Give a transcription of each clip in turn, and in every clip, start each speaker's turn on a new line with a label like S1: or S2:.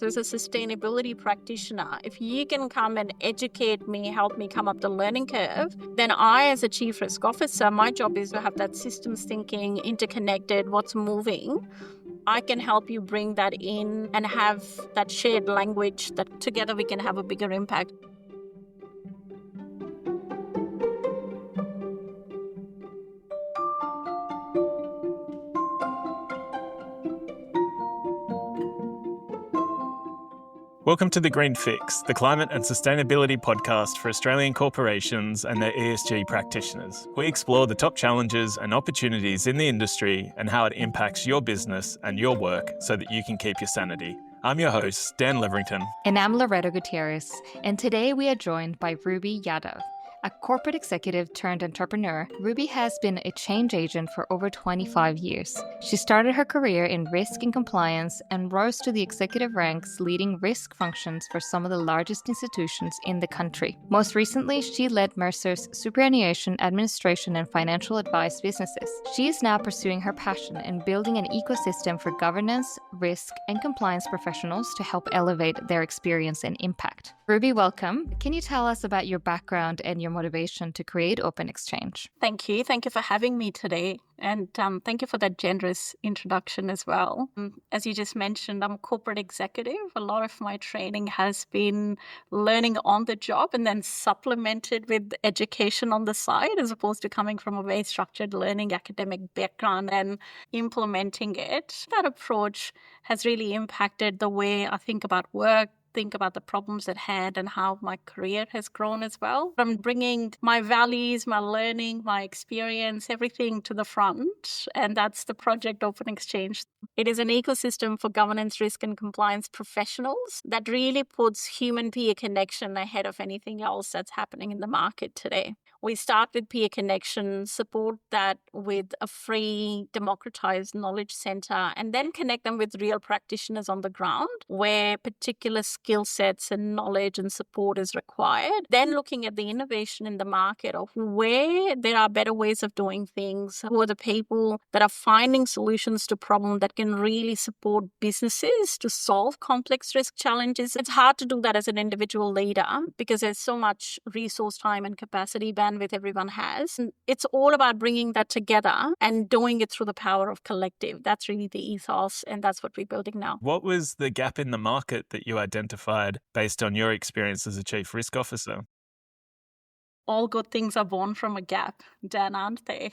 S1: As a sustainability practitioner, if you can come and educate me, help me come up the learning curve, then I, as a chief risk officer, my job is to have that systems thinking, interconnected, what's moving. I can help you bring that in and have that shared language that together we can have a bigger impact.
S2: Welcome to The Green Fix, the climate and sustainability podcast for Australian corporations and their ESG practitioners. We explore the top challenges and opportunities in the industry and how it impacts your business and your work so that you can keep your sanity. I'm your host, Dan Leverington.
S3: And I'm Loreto Gutierrez. And today we are joined by Ruby Yadav. A corporate executive turned entrepreneur, Ruby has been a change agent for over 25 years. She started her career in risk and compliance and rose to the executive ranks leading risk functions for some of the largest institutions in the country. Most recently, she led Mercer's superannuation, administration, and financial advice businesses. She is now pursuing her passion in building an ecosystem for governance, risk, and compliance professionals to help elevate their experience and impact. Ruby, welcome. Can you tell us about your background and your motivation to create OpenXchange?
S1: Thank you. Thank you for having me today. And thank you for that generous introduction as well. As you just mentioned, I'm a corporate executive. A lot of my training has been learning on the job and then supplemented with education on the side, as opposed to coming from a very structured learning academic background and implementing it. That approach has really impacted the way I think about work, think about the problems at hand, and how my career has grown as well. I'm bringing my values, my learning, my experience, everything to the front. And that's the project OpenXchange. It is an ecosystem for governance, risk, and compliance professionals that really puts human peer connection ahead of anything else that's happening in the market today. We start with peer connection, support that with a free, democratized knowledge center, and then connect them with real practitioners on the ground where particular skill sets and knowledge and support is required. Then looking at the innovation in the market of where there are better ways of doing things, who are the people that are finding solutions to problems that can really support businesses to solve complex risk challenges. It's hard to do that as an individual leader because there's so much resource, time, and capacity bandwidth everyone has. And it's all about bringing that together and doing it through the power of collective. That's really the ethos, and that's what we're building now.
S2: What was the gap in the market that you identified based on your experience as a chief risk officer?
S1: All good things are born from a gap, Dan, aren't they?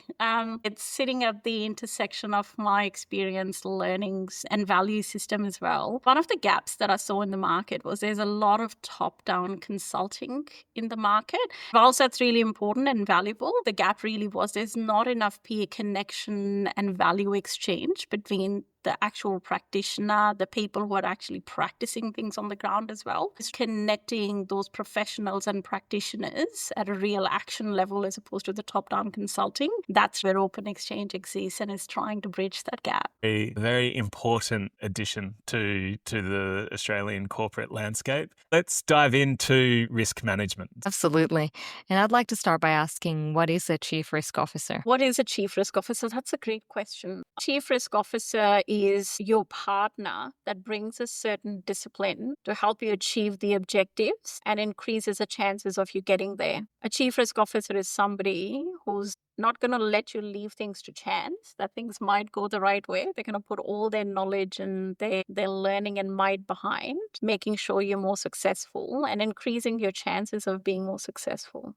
S1: It's sitting at the intersection of my experience, learnings, and value system as well. One of the gaps that I saw in the market was there's a lot of top-down consulting in the market. Whilst that's really important and valuable, the gap really was there's not enough peer connection and value exchange between the actual practitioner, the people who are actually practicing things on the ground as well. It's connecting those professionals and practitioners at a real action level as opposed to the top-down consulting. That's where OpenXchange exists and is trying to bridge that gap.
S2: A very important addition to the Australian corporate landscape. Let's dive into risk management.
S3: Absolutely. And I'd like to start by asking, what is a chief risk officer?
S1: What is a chief risk officer? That's a great question. Chief risk officer is your partner that brings a certain discipline to help you achieve the objectives and increases the chances of you getting there. A chief risk officer is somebody who's not going to let you leave things to chance, that things might go the right way. They're going to put all their knowledge and their learning and might behind making sure you're more successful and increasing your chances of being more successful.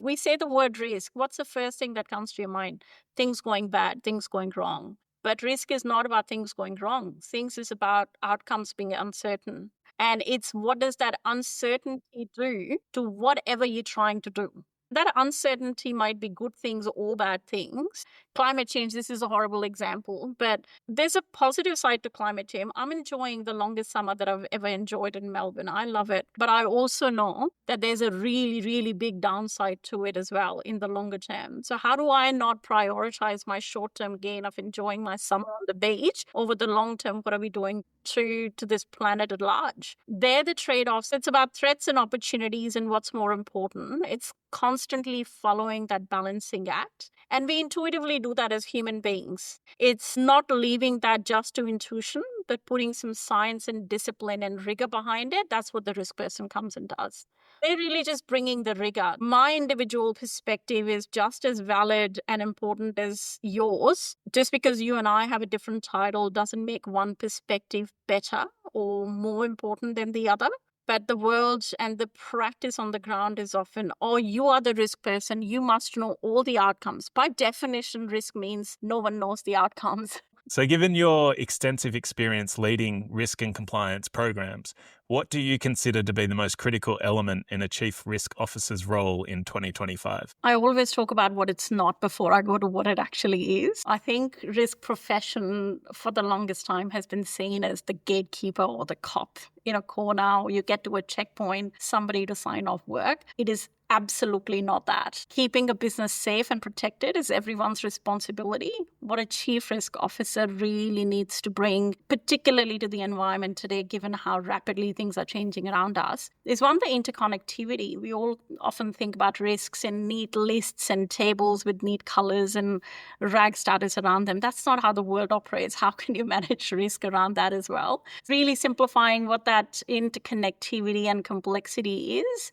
S1: We say the word risk. What's the first thing that comes to your mind? Things going bad, things going wrong. But risk is not about things going wrong. Things is about outcomes being uncertain. And it's what does that uncertainty do to whatever you're trying to do? That uncertainty might be good things or bad things. Climate change, this is a horrible example, but there's a positive side to climate change. I'm enjoying the longest summer that I've ever enjoyed in Melbourne. I love it. But I also know that there's a really, really big downside to it as well in the longer term. So how do I not prioritize my short-term gain of enjoying my summer on the beach over the long term? What are we doing to this planet at large? They're the trade-offs. It's about threats and opportunities and what's more important. It's constantly following that balancing act. And we intuitively do that as human beings. It's not leaving that just to intuition, but putting some science and discipline and rigor behind it, that's what the risk person comes and does. They're really just bringing the rigor. My individual perspective is just as valid and important as yours. Just because you and I have a different title doesn't make one perspective better or more important than the other. But the world and the practice on the ground is often, oh, you are the risk person. You must know all the outcomes. By definition, risk means no one knows the outcomes.
S2: So, given your extensive experience leading risk and compliance programs, what do you consider to be the most critical element in a chief risk officer's role in 2025?
S1: I always talk about what it's not before I go to what it actually is. I think risk profession for the longest time has been seen as the gatekeeper or the cop in a corner. You get to a checkpoint, somebody to sign off work. It is absolutely not that. Keeping a business safe and protected is everyone's responsibility. What a chief risk officer really needs to bring, particularly to the environment today, given how rapidly things are changing around us, is one, the interconnectivity. We all often think about risks in neat lists and tables with neat colors and RAG status around them. That's not how the world operates. How can you manage risk around that as well? Really simplifying what that interconnectivity and complexity is,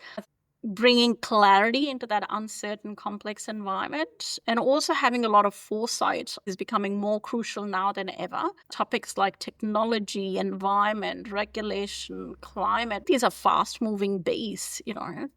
S1: bringing clarity into that uncertain, complex environment, and also having a lot of foresight is becoming more crucial now than ever. Topics like technology, environment, regulation, climate, these are fast-moving beasts.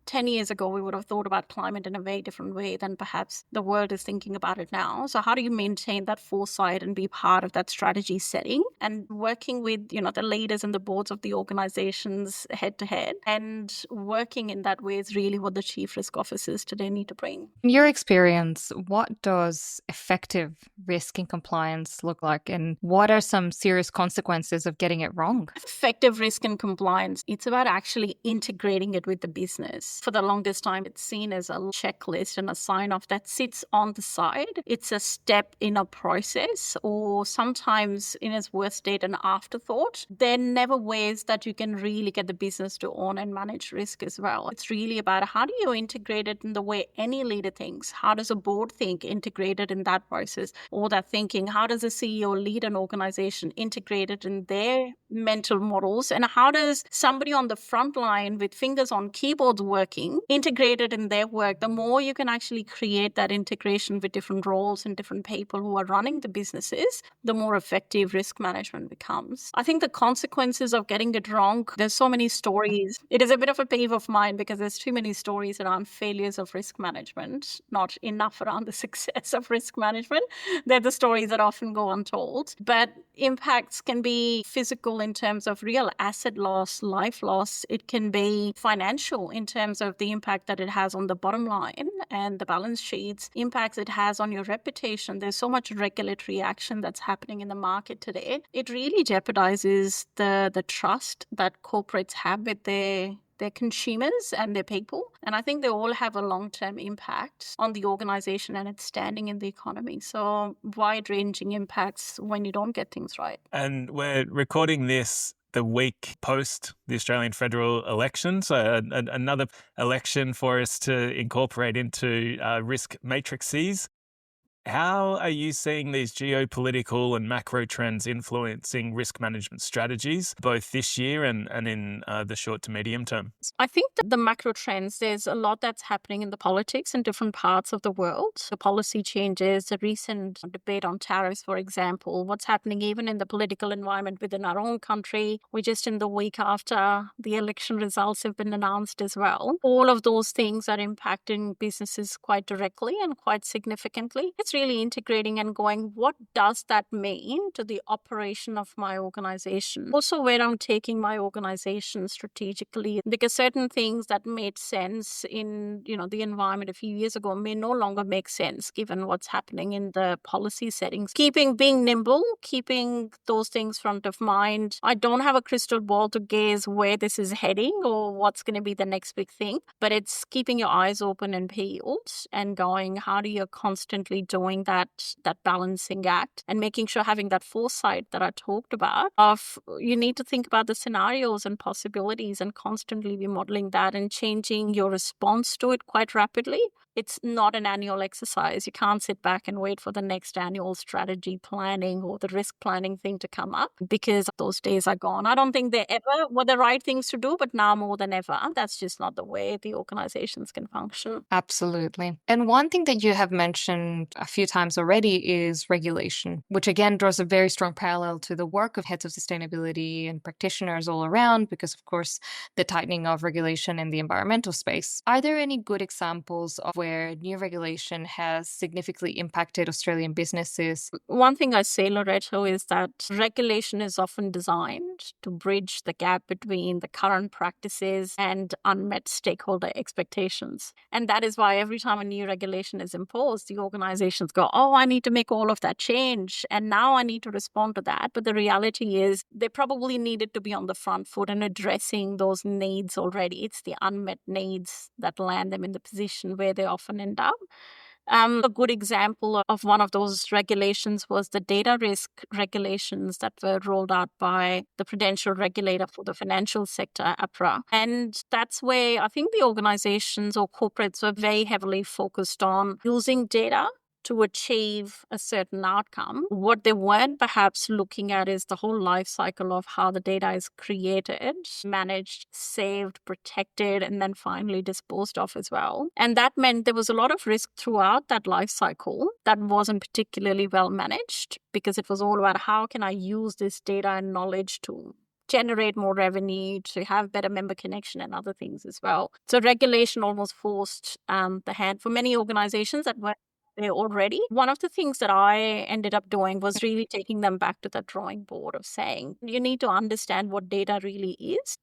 S1: 10 years ago, we would have thought about climate in a very different way than perhaps the world is thinking about it now. So how do you maintain that foresight and be part of that strategy setting and working with, the leaders and the boards of the organizations head to head, and working in that way is really what the chief risk officers today need to bring.
S3: In your experience, what does effective risk and compliance look like, and what are some serious consequences of getting it wrong?
S1: Effective risk and compliance, it's about actually integrating it with the business. For the longest time, it's seen as a checklist and a sign-off that sits on the side. It's a step in a process, or sometimes in its worst state, an afterthought. There are never ways that you can really get the business to own and manage risk as well. It's really about how do you integrate it in the way any leader thinks? How does a board think integrated in that process or that thinking? How does a CEO lead an organization integrated in their mental models? And how does somebody on the front line with fingers on keyboards working integrated in their work? The more you can actually create that integration with different roles and different people who are running the businesses, the more effective risk management becomes. I think the consequences of getting it wrong, there's so many stories. It is a bit of a peeve of mine because there's too many stories around failures of risk management, not enough around the success of risk management. They're the stories that often go untold. But impacts can be physical in terms of real asset loss, life loss. It can be financial in terms of the impact that it has on the bottom line and the balance sheets, impacts it has on your reputation. There's so much regulatory action that's happening in the market today. It really jeopardizes the trust that corporates have with their consumers and their people. And I think they all have a long-term impact on the organization and its standing in the economy. So wide-ranging impacts when you don't get things right.
S2: And we're recording this the week post the Australian federal election. So another election for us to incorporate into risk matrices. How are you seeing these geopolitical and macro trends influencing risk management strategies, both this year and in the short to medium term?
S1: I think that the macro trends, there's a lot that's happening in the politics in different parts of the world. The policy changes, the recent debate on tariffs, for example, what's happening even in the political environment within our own country. We're just in the week after the election results have been announced as well. All of those things are impacting businesses quite directly and quite significantly. It's really integrating and going, what does that mean to the operation of my organization? Also, where I'm taking my organization strategically, because certain things that made sense in the environment a few years ago may no longer make sense given what's happening in the policy settings. Being nimble, keeping those things front of mind. I don't have a crystal ball to gaze where this is heading or what's going to be the next big thing, but it's keeping your eyes open and peeled and going, how do you constantly doing that balancing act and making sure having that foresight that I talked about of you need to think about the scenarios and possibilities and constantly be modeling that and changing your response to it quite rapidly. It's not an annual exercise. You can't sit back and wait for the next annual strategy planning or the risk planning thing to come up, because those days are gone. I don't think they ever were the right things to do, but now more than ever, that's just not the way the organizations can function.
S3: Absolutely. And one thing that you have mentioned a few times already is regulation, which again draws a very strong parallel to the work of heads of sustainability and practitioners all around, because of course, the tightening of regulation in the environmental space. Are there any good examples of where new regulation has significantly impacted Australian businesses?
S1: One thing I say, Loreto, is that regulation is often designed to bridge the gap between the current practices and unmet stakeholder expectations. And that is why every time a new regulation is imposed, the organizations go, oh, I need to make all of that change, and now I need to respond to that. But the reality is they probably needed to be on the front foot and addressing those needs already. It's the unmet needs that land them in the position where they often end up. A good example of one of those regulations was the data risk regulations that were rolled out by the prudential regulator for the financial sector, APRA. And that's where I think the organizations or corporates were very heavily focused on using data to achieve a certain outcome. What they weren't perhaps looking at is the whole life cycle of how the data is created, managed, saved, protected, and then finally disposed of as well. And that meant there was a lot of risk throughout that life cycle that wasn't particularly well managed, because it was all about how can I use this data and knowledge to generate more revenue, to have better member connection and other things as well. So regulation almost forced the hand for many organizations that were there already. One of the things that I ended up doing was really taking them back to the drawing board of saying, you need to understand what data really is.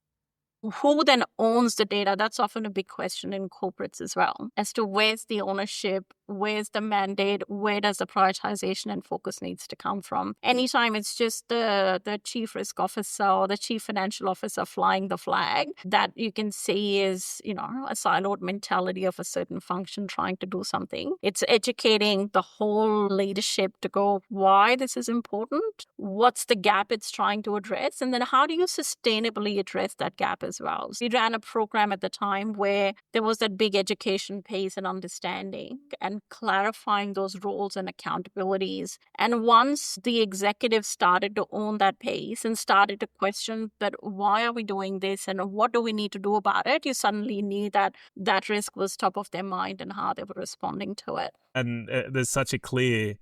S1: Who then owns the data? That's often a big question in corporates as well, as to where's the ownership, where's the mandate, where does the prioritization and focus needs to come from. Anytime it's just the chief risk officer or the chief financial officer flying the flag, that you can see is, a siloed mentality of a certain function trying to do something. It's educating the whole leadership to go, why this is important, what's the gap it's trying to address, and then how do you sustainably address that gap as well. So we ran a program at the time where there was that big education piece and understanding and clarifying those roles and accountabilities. And once the executives started to own that pace and started to question that, why are we doing this and what do we need to do about it, you suddenly knew that that risk was top of their mind and how they were responding to it.
S2: And there's such a clear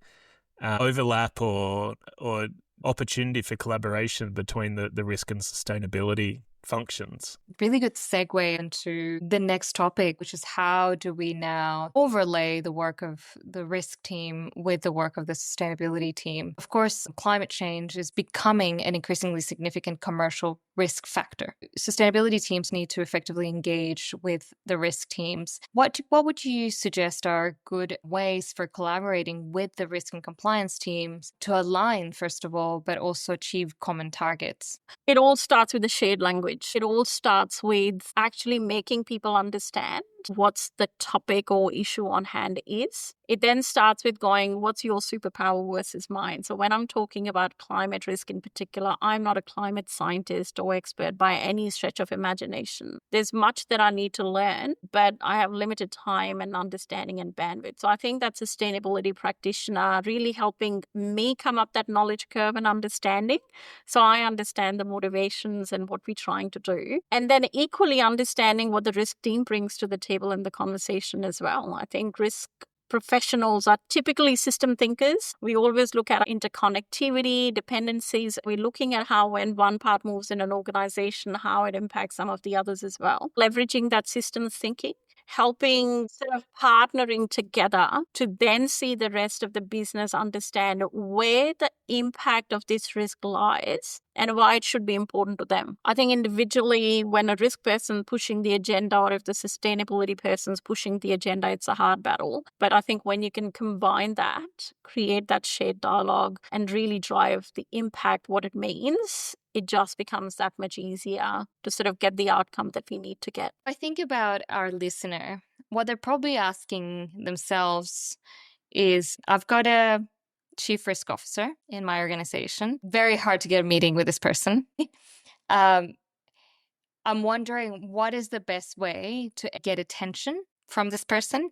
S2: overlap or opportunity for collaboration between the risk and sustainability functions.
S3: Really good segue into the next topic, which is how do we now overlay the work of the risk team with the work of the sustainability team? Of course, climate change is becoming an increasingly significant commercial risk factor. Sustainability teams need to effectively engage with the risk teams. What would you suggest are good ways for collaborating with the risk and compliance teams to align, first of all, but also achieve common targets?
S1: It all starts with the shared language. It all starts with actually making people understand what's the topic or issue on hand is. It then starts with going, what's your superpower versus mine? So when I'm talking about climate risk in particular, I'm not a climate scientist or expert by any stretch of imagination. There's much that I need to learn, but I have limited time and understanding and bandwidth. So I think that sustainability practitioner really helping me come up that knowledge curve and understanding. So I understand the motivations and what we're trying to do. And then equally understanding what the risk team brings to the table in the conversation as well. I think risk professionals are typically system thinkers. We always look at interconnectivity, dependencies. We're looking at how when one part moves in an organization, how it impacts some of the others as well. Leveraging that systems thinking, helping sort of partnering together to then see the rest of the business understand where the impact of this risk lies and why it should be important to them. I think individually, when a risk person pushing the agenda or if the sustainability person's pushing the agenda, it's a hard battle. But I think when you can combine that, create that shared dialogue and really drive the impact, what it means, it just becomes that much easier to sort of get the outcome that we need to get.
S3: I think about our listener. What they're probably asking themselves is, I've got a chief risk officer in my organization. Very hard to get a meeting with this person. I'm wondering, what is the best way to get attention from this person?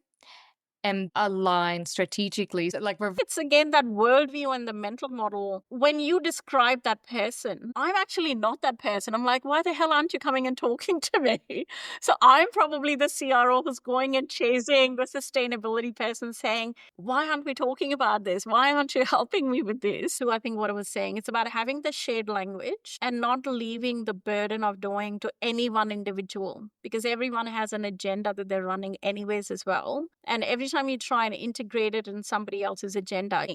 S3: and align strategically. So, like,
S1: it's again that worldview and the mental model. When you describe that person, I'm actually not that person. I'm like, why the hell aren't you coming and talking to me? So I'm probably the CRO who's going and chasing the sustainability person saying, why aren't we talking about this? Why aren't you helping me with this? So I think what I was saying, it's about having the shared language and not leaving the burden of doing to any one individual, because everyone has an agenda that they're running anyways as well. And every time you try and integrate it in somebody else's agenda,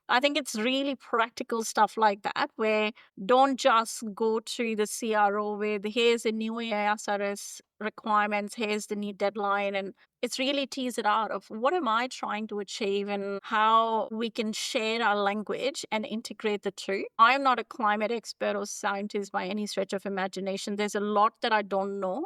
S1: I think it's really practical stuff like that, where don't just go to the CRO with here's the new ASRS requirements, here's the new deadline, and it's really tease it out of what am I trying to achieve and how we can share our language and integrate the two. I'm not a climate expert or scientist by any stretch of imagination. There's a lot that I don't know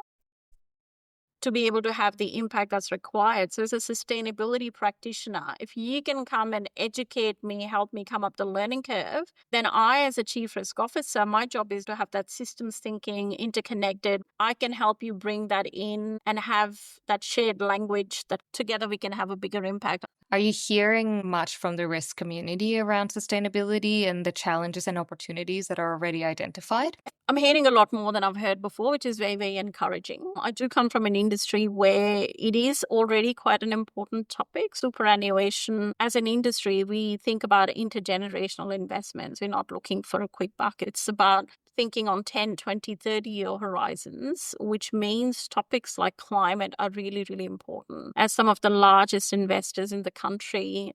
S1: to be able to have the impact that's required. So as a sustainability practitioner, if you can come and educate me, help me come up the learning curve, then I, as a chief risk officer, my job is to have that systems thinking interconnected. I can help you bring that in and have that shared language that together we can have a bigger impact.
S3: Are you hearing much from the risk community around sustainability and the challenges and opportunities that are already identified?
S1: I'm hearing a lot more than I've heard before, which is very, very encouraging. I do come from an industry where it is already quite an important topic. Superannuation, as an industry, we think about intergenerational investments. We're not looking for a quick buck. It's about thinking on 10, 20, 30-year horizons, which means topics like climate are really, really important. As some of the largest investors in the country,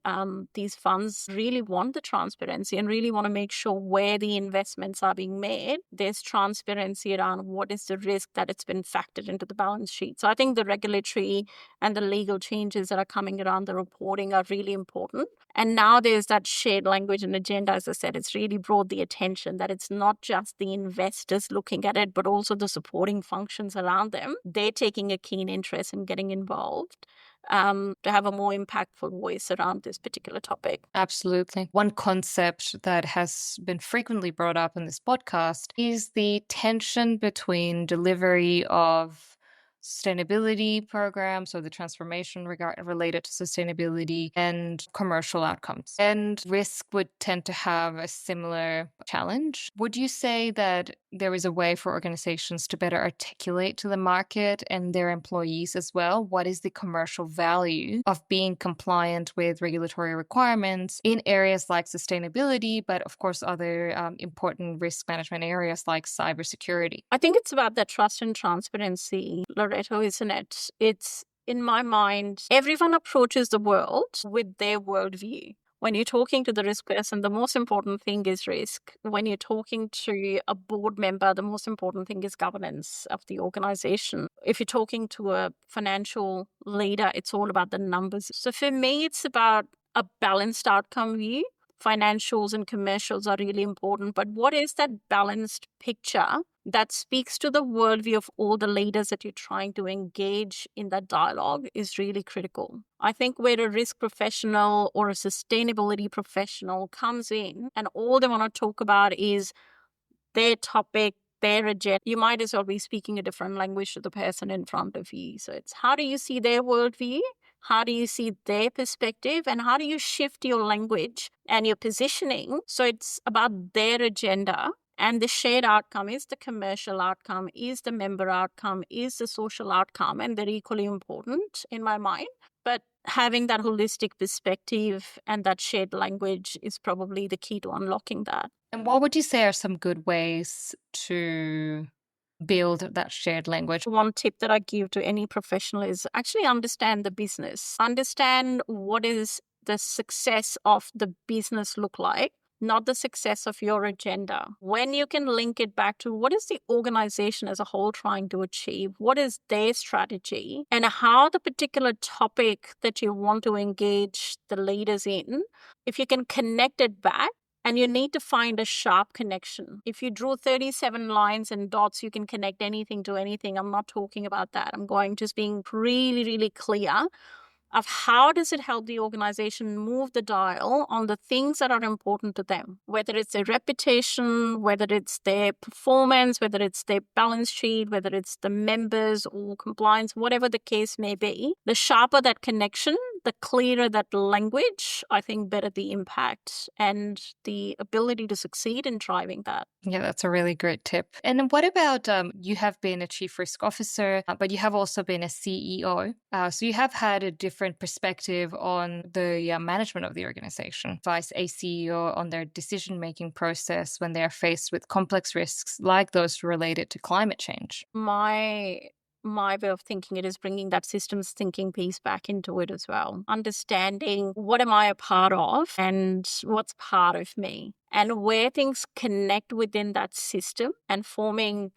S1: these funds really want the transparency and really want to make sure where the investments are being made, there's transparency around what is the risk that it's been factored into the balance sheet. So I think the regulatory and the legal changes that are coming around the reporting are really important. And now there's that shared language and agenda. As I said, it's really brought the attention that it's not just the investors looking at it, but also the supporting functions around them. They're taking a keen interest in getting involved to have a more impactful voice around this particular topic.
S3: Absolutely. One concept that has been frequently brought up in this podcast is the tension between delivery of sustainability programs or the transformation related to sustainability and commercial outcomes. And risk would tend to have a similar challenge. Would you say that there is a way for organizations to better articulate to the market and their employees as well what is the commercial value of being compliant with regulatory requirements in areas like sustainability, but of course other important risk management areas like cybersecurity?
S1: I think it's about that trust and transparency, Loreto, isn't it? It's, in my mind, everyone approaches the world with their worldview. When you're talking to the risk person, the most important thing is risk. When you're talking to a board member, the most important thing is governance of the organization. If you're talking to a financial leader, it's all about the numbers. So for me, it's about a balanced outcome view. Financials and commercials are really important, but what is that balanced picture that speaks to the worldview of all the leaders that you're trying to engage in that dialogue is really critical. I think where a risk professional or a sustainability professional comes in and all they want to talk about is their topic, their agenda, you might as well be speaking a different language to the person in front of you. So it's how do you see their worldview? How do you see their perspective? And how do you shift your language and your positioning so it's about their agenda? And the shared outcome is the commercial outcome, is the member outcome, is the social outcome, and they're equally important in my mind. But having that holistic perspective and that shared language is probably the key to unlocking that.
S3: And what would you say are some good ways to build that shared language?
S1: One tip that I give to any professional is actually understand the business. Understand what is the success of the business look like, not the success of your agenda. When you can link it back to what is the organization as a whole trying to achieve, what is their strategy, and how the particular topic that you want to engage the leaders in, if you can connect it back. And you need to find a sharp connection. If you drew 37 lines and dots, you can connect anything to anything. I'm not talking about that. I'm going just being really, really clear of how does it help the organization move the dial on the things that are important to them, whether it's their reputation, whether it's their performance, whether it's their balance sheet, whether it's the members or compliance, whatever the case may be. The sharper that connection, the clearer that language, I think better the impact and the ability to succeed in driving that.
S3: Yeah, that's a really great tip. And then what about you have been a chief risk officer, but you have also been a CEO. So you have had a different perspective on the management of the organization. Advise a CEO on their decision-making process when they are faced with complex risks like those related to climate change.
S1: My way of thinking it is bringing that systems thinking piece back into it as well. Understanding what am I a part of and what's part of me, and where things connect within that system and forming,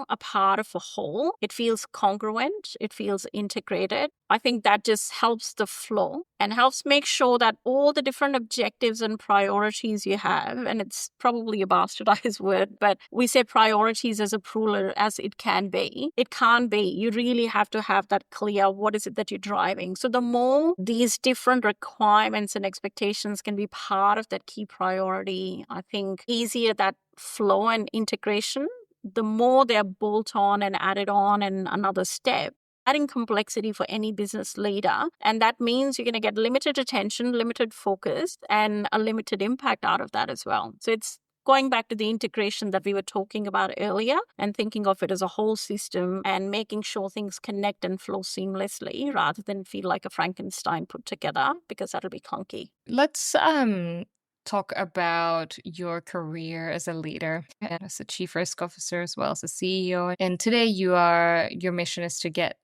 S1: a part of a whole. It feels congruent. It feels integrated. I think that just helps the flow and helps make sure that all the different objectives and priorities you have, and it's probably a bastardized word, but we say priorities as a plural as it can be. It can't be. You really have to have that clear, what is it that you're driving? So the more these different requirements and expectations can be part of that key priority, I think easier that flow and integration, the more they're bolt on and added on and another step. Adding complexity for any business leader. And that means you're going to get limited attention, limited focus, and a limited impact out of that as well. So it's going back to the integration that we were talking about earlier and thinking of it as a whole system and making sure things connect and flow seamlessly rather than feel like a Frankenstein put together, because that'll be clunky.
S3: Let's talk about your career as a leader and as a chief risk officer as well as a CEO. And today your mission is to get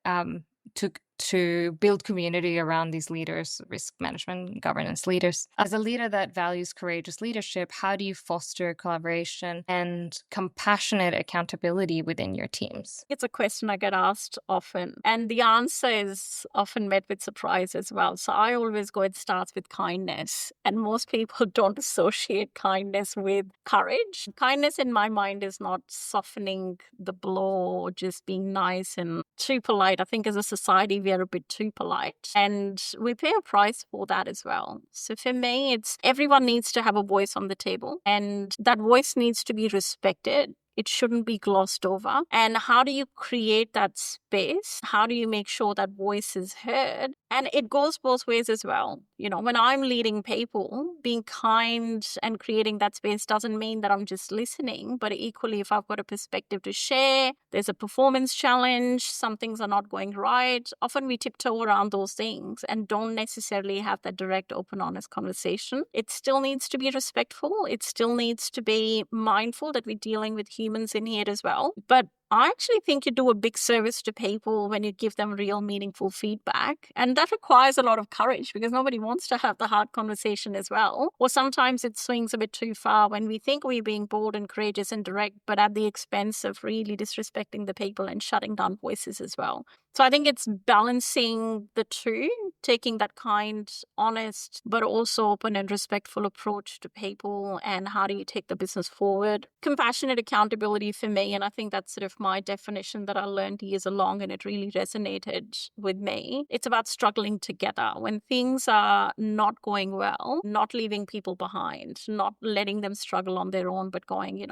S3: to build community around these leaders, risk management, governance leaders. As a leader that values courageous leadership, how do you foster collaboration and compassionate accountability within your teams?
S1: It's a question I get asked often, and the answer is often met with surprise as well. So I always go, it starts with kindness, and most people don't associate kindness with courage. Kindness in my mind is not softening the blow or just being nice and too polite. I think as a society, we are a bit too polite, and we pay a price for that as well. So for me, it's everyone needs to have a voice on the table, and that voice needs to be respected. It shouldn't be glossed over. And how do you create that space? How do you make sure that voice is heard? And it goes both ways as well. When I'm leading people, being kind and creating that space doesn't mean that I'm just listening, but equally, if I've got a perspective to share, there's a performance challenge, some things are not going right. Often we tiptoe around those things and don't necessarily have that direct, open, honest conversation. It still needs to be respectful. It still needs to be mindful that we're dealing with humans in here as well. But I actually think you do a big service to people when you give them real meaningful feedback. And that requires a lot of courage because nobody wants to have the hard conversation as well. Or sometimes it swings a bit too far when we think we're being bold and courageous and direct, but at the expense of really disrespecting the people and shutting down voices as well. So I think it's balancing the two, taking that kind, honest, but also open and respectful approach to people, and how do you take the business forward. Compassionate accountability for me, and I think that's sort of my definition that I learned years along, and it really resonated with me. It's about struggling together. When things are not going well, not leaving people behind, not letting them struggle on their own, but going,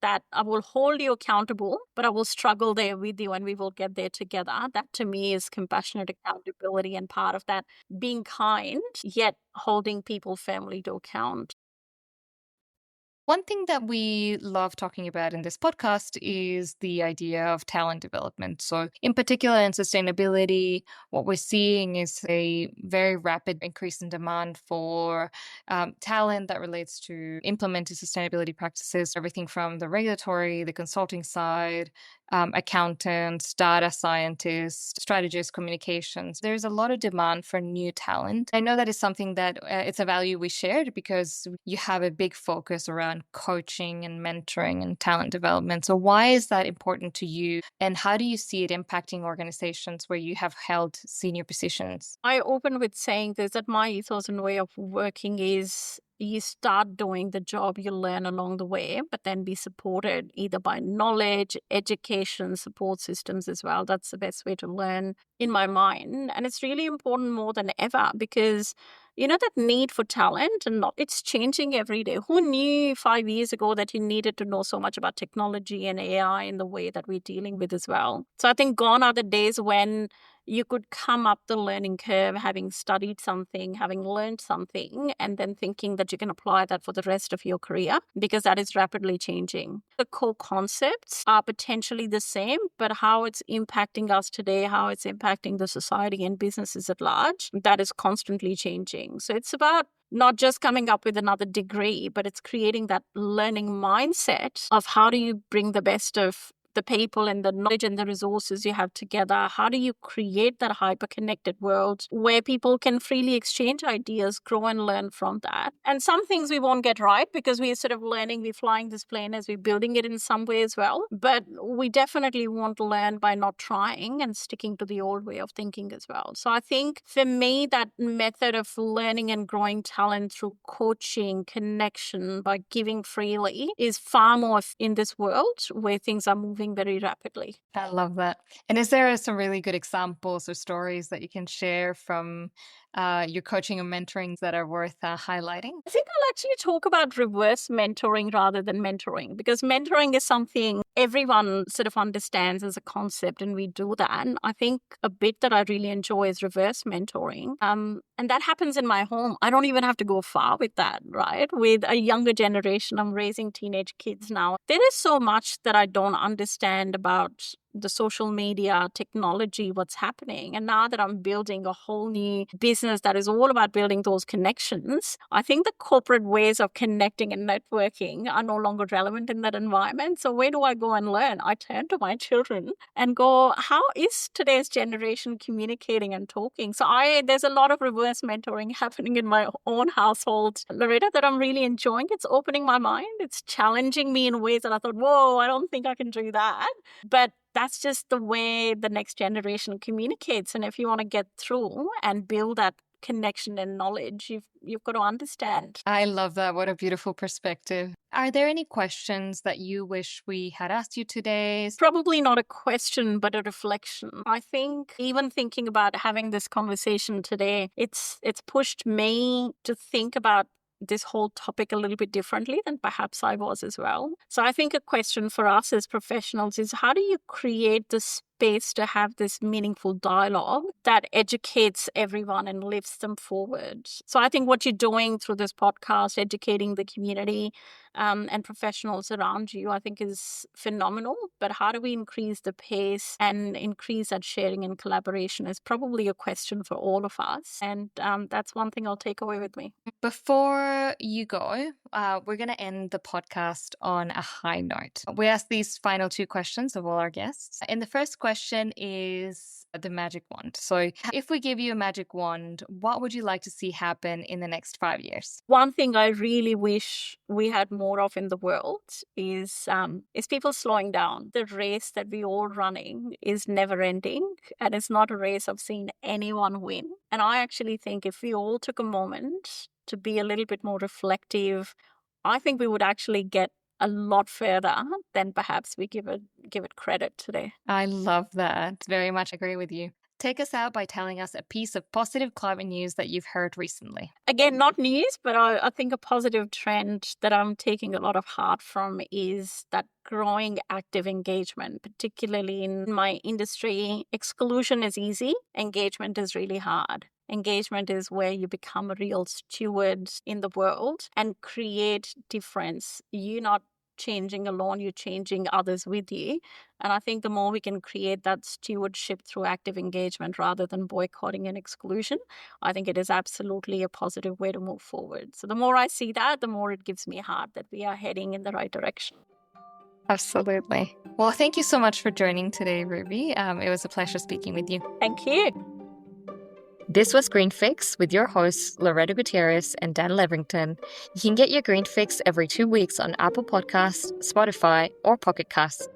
S1: that I will hold you accountable, but I will struggle there with you and we will get there together. That to me is compassionate accountability, and part of that being kind, yet holding people firmly to account.
S3: One thing that we love talking about in this podcast is the idea of talent development. So in particular in sustainability, what we're seeing is a very rapid increase in demand for talent that relates to implementing sustainability practices, everything from the regulatory, the consulting side, accountants, data scientists, strategists, communications. There's a lot of demand for new talent. I know that is something that it's a value we shared because you have a big focus around coaching and mentoring and talent development. So why is that important to you? And how do you see it impacting organizations where you have held senior positions?
S1: I open with saying this, that my ethos and way of working is you start doing the job, you learn along the way, but then be supported either by knowledge, education, support systems as well. That's the best way to learn in my mind. And it's really important more than ever because that need for talent and it's changing every day. Who knew 5 years ago that you needed to know so much about technology and AI in the way that we're dealing with as well? So I think gone are the days when you could come up the learning curve having studied something, having learned something, and then thinking that you can apply that for the rest of your career, because that is rapidly changing. The core concepts are potentially the same, but how it's impacting us today, how it's impacting the society and businesses at large, that is constantly changing. So it's about not just coming up with another degree, but it's creating that learning mindset of how do you bring the best of the people and the knowledge and the resources you have together. How do you create that hyper-connected world where people can freely exchange ideas, grow and learn from that? And some things we won't get right because we're sort of learning, we're flying this plane as we're building it in some way as well. But we definitely won't learn by not trying and sticking to the old way of thinking as well. So I think for me, that method of learning and growing talent through coaching, connection, by giving freely is far more in this world where things are moving very rapidly.
S3: I love that. And is there some really good examples or stories that you can share from your coaching and mentoring that are worth highlighting?
S1: I think I'll actually talk about reverse mentoring rather than mentoring, because mentoring is something everyone sort of understands as a concept, and we do that. And I think a bit that I really enjoy is reverse mentoring. And that happens in my home. I don't even have to go far with that, right? With a younger generation, I'm raising teenage kids now. There is so much that I don't understand about the social media technology, what's happening. And now that I'm building a whole new business that is all about building those connections, I think the corporate ways of connecting and networking are no longer relevant in that environment. So where do I go and learn? I turn to my children and go, how is today's generation communicating and talking? So there's a lot of reverse mentoring happening in my own household, Loreto, that I'm really enjoying. It's opening my mind. It's challenging me in ways that I thought, whoa, I don't think I can do that. But that's just the way the next generation communicates. And if you want to get through and build that connection and knowledge, you've got to understand.
S3: I love that. What a beautiful perspective. Are there any questions that you wish we had asked you today?
S1: Probably not a question, but a reflection. I think even thinking about having this conversation today, it's pushed me to think about this whole topic a little bit differently than perhaps I was as well. So I think a question for us as professionals is, how do you create the space to have this meaningful dialogue that educates everyone and lifts them forward? So I think what you're doing through this podcast, educating the community and professionals around you, I think is phenomenal. But how do we increase the pace and increase that sharing and collaboration is probably a question for all of us. And that's one thing I'll take away with me.
S3: Before you go, we're going to end the podcast on a high note. We ask these final two questions of all our guests. And the first question is the magic wand. So if we give you a magic wand, what would you like to see happen in the next 5 years?
S1: One thing I really wish we had more of in the world is people slowing down. The race that we're all running is never ending, and it's not a race of seeing anyone win. And I actually think if we all took a moment to be a little bit more reflective, I think we would actually get a lot further than perhaps we give it credit today.
S3: I love that. Very much agree with you. Take us out by telling us a piece of positive climate news that you've heard recently.
S1: Again, not news, but I think a positive trend that I'm taking a lot of heart from is that growing active engagement, particularly in my industry. Exclusion is easy. Engagement is really hard. Engagement is where you become a real steward in the world and create difference. You're not changing alone, you're changing others with you. And I think the more we can create that stewardship through active engagement rather than boycotting and exclusion, I think it is absolutely a positive way to move forward. So the more I see that, the more it gives me heart that we are heading in the right direction.
S3: Absolutely. Well, thank you so much for joining today, Ruby. It was a pleasure speaking with you.
S1: Thank you.
S3: This was Green Fix with your hosts, Loreto Gutierrez and Dan Leverington. You can get your Green Fix every 2 weeks on Apple Podcasts, Spotify, or Pocket Casts.